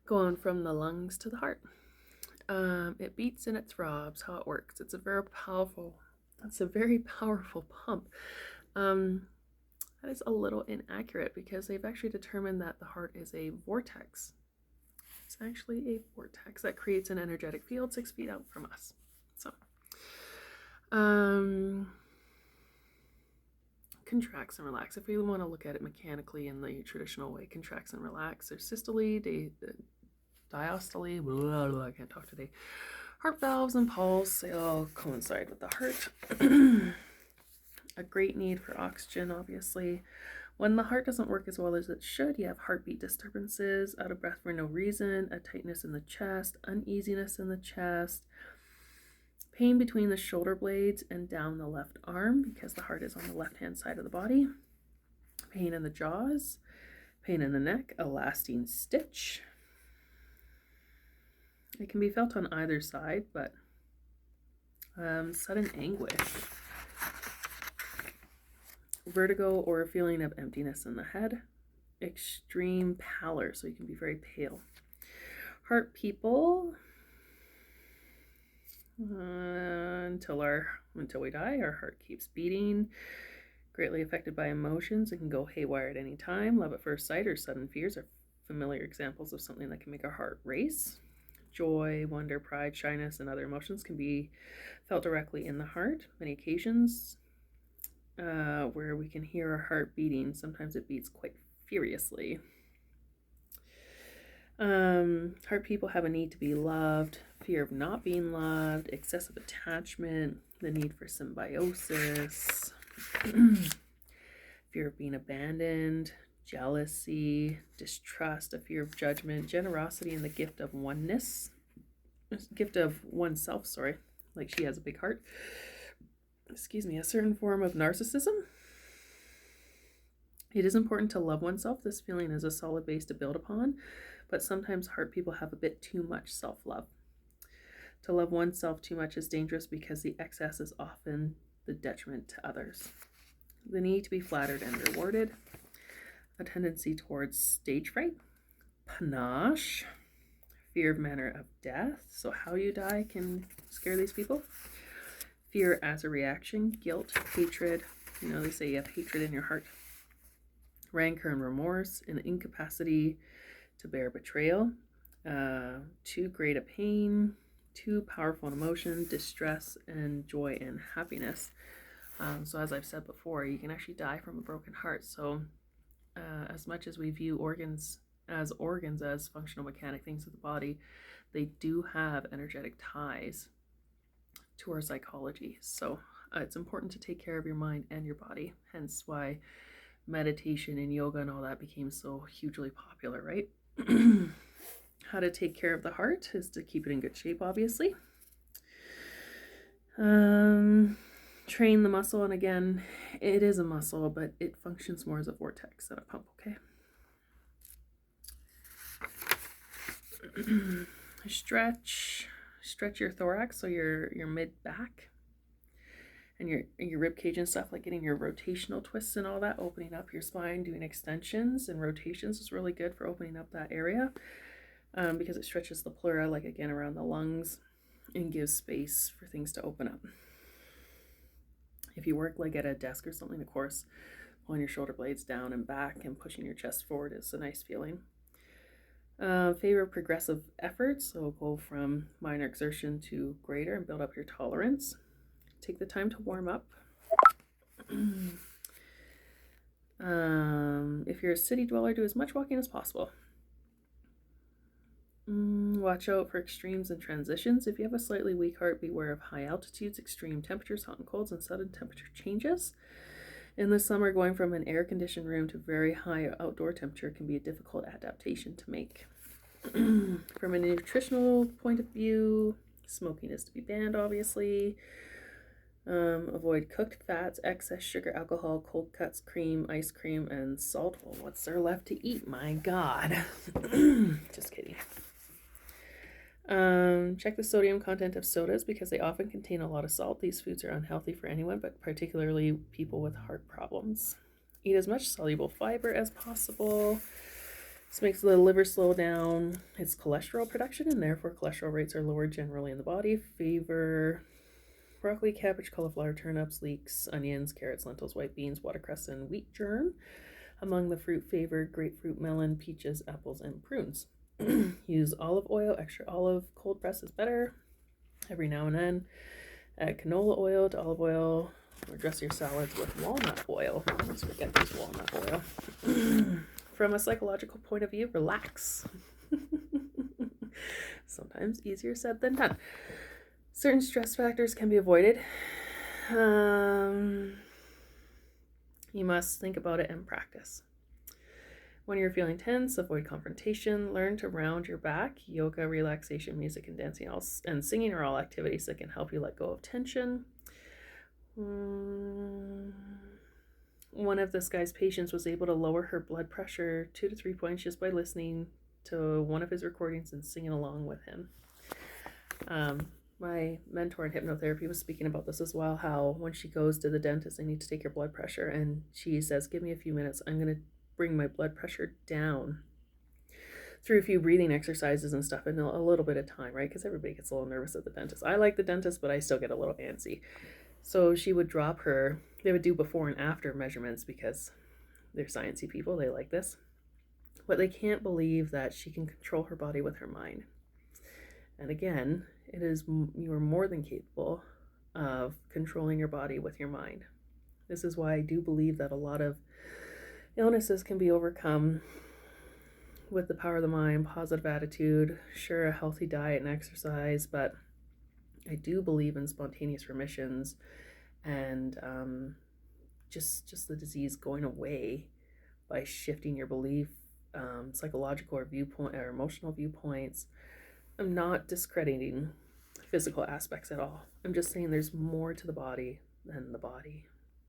going from the lungs to the heart. It beats and it throbs. How it works. It's a very powerful. It's a very powerful pump. That is a little inaccurate because they've actually determined that the heart is a vortex. It's actually a vortex that creates an energetic field 6 feet out from us. So, contracts and relax. If we want to look at it mechanically in the traditional way, contracts and relax. There's systole, diastole, blah, blah, I can't talk today. Heart valves and pulse, they all coincide with the heart. A great need for oxygen, obviously. When the heart doesn't work as well as it should, you have heartbeat disturbances, out of breath for no reason, a tightness in the chest, uneasiness in the chest, pain between the shoulder blades and down the left arm because the heart is on the left-hand side of the body, pain in the jaws, pain in the neck, a lasting stitch. It can be felt on either side, but sudden anguish, vertigo or a feeling of emptiness in the head, extreme pallor, so you can be very pale. Heart people, until we die, our heart keeps beating, greatly affected by emotions. It can go haywire at any time. Love at first sight or sudden fears are familiar examples of something that can make our heart race. Joy, wonder, pride, shyness, and other emotions can be felt directly in the heart. Many occasions where we can hear our heart beating. Sometimes it beats quite furiously. Heart people have a need to be loved, fear of not being loved, excessive attachment, the need for symbiosis, fear of being abandoned, jealousy, distrust, a fear of judgment, generosity, and the gift of oneness, gift of oneself, sorry, like she has a big heart. Excuse me, a certain form of narcissism. It is important to love oneself. This feeling is a solid base to build upon, but sometimes heart people have a bit too much self-love. To love oneself too much is dangerous because the excess is often the detriment to others. The need to be flattered and rewarded, a tendency towards stage fright, panache, fear of manner of death, so how you die can scare these people. Fear as a reaction, guilt, hatred, they say you have hatred in your heart. Rancor and remorse, an incapacity to bear betrayal, too great a pain, too powerful an emotion, distress and joy and happiness. So as I've said before, you can actually die from a broken heart. So as much as we view organs as functional mechanic things of the body, they do have energetic ties to our psychology. So it's important to take care of your mind and your body, hence why meditation and yoga and all that became so hugely popular, right? How to take care of the heart is to keep it in good shape, obviously. Train the muscle, and again, it is a muscle, but it functions more as a vortex than a pump, okay? Stretch your thorax, so your mid-back and your rib cage and stuff, like getting your rotational twists and all that, opening up your spine, doing extensions and rotations is really good for opening up that area because it stretches the pleura, like again around the lungs, and gives space for things to open up. If you work like at a desk or something, of course, pulling your shoulder blades down and back and pushing your chest forward is a nice feeling. Favor progressive efforts, so go from minor exertion to greater and build up your tolerance. Take the time to warm up. If you're a city dweller, do as much walking as possible. Watch out for extremes and transitions. If you have a slightly weak heart, beware of high altitudes, extreme temperatures, hot and colds, and sudden temperature changes. In the summer, going from an air-conditioned room to very high outdoor temperature can be a difficult adaptation to make. From a nutritional point of view, smoking is to be banned, obviously. Avoid cooked fats, excess sugar, alcohol, cold cuts, cream, ice cream, and salt. Well, what's there left to eat? My God. Just kidding. Check the sodium content of sodas because they often contain a lot of salt. These foods are unhealthy for anyone, but particularly people with heart problems. Eat as much soluble fiber as possible. This makes the liver slow down its cholesterol production, and therefore cholesterol rates are lower generally in the body. Favor broccoli, cabbage, cauliflower, turnips, leeks, onions, carrots, lentils, white beans, watercress, and wheat germ. Among the fruit favored, grapefruit, melon, peaches, apples, and prunes. Use olive oil. Extra olive, cold press is better. Every now and then, add canola oil to olive oil, or dress your salads with walnut oil. Let's forget this walnut oil. From a psychological point of view, relax. Sometimes easier said than done. Certain stress factors can be avoided. You must think about it and practice. When you're feeling tense, avoid confrontation. Learn to round your back. Yoga, relaxation, music, and dancing and singing are all activities that can help you let go of tension. One of this guy's patients was able to lower her blood pressure 2 to 3 points just by listening to one of his recordings and singing along with him. My mentor in hypnotherapy was speaking about this as well, how when she goes to the dentist, they need to take her blood pressure, and she says, give me a few minutes, I'm going to bring my blood pressure down through a few breathing exercises and stuff in a little bit of time, right? Because everybody gets a little nervous at the dentist. I like the dentist, but I still get a little antsy. So she would they would do before and after measurements because they're sciencey people, they like this. But they can't believe that she can control her body with her mind. And again, you are more than capable of controlling your body with your mind. This is why I do believe that a lot of illnesses can be overcome with the power of the mind, positive attitude, sure, a healthy diet and exercise, but I do believe in spontaneous remissions and just the disease going away by shifting your belief, psychological or viewpoint or emotional viewpoints. I'm not discrediting physical aspects at all. I'm just saying there's more to the body than the body.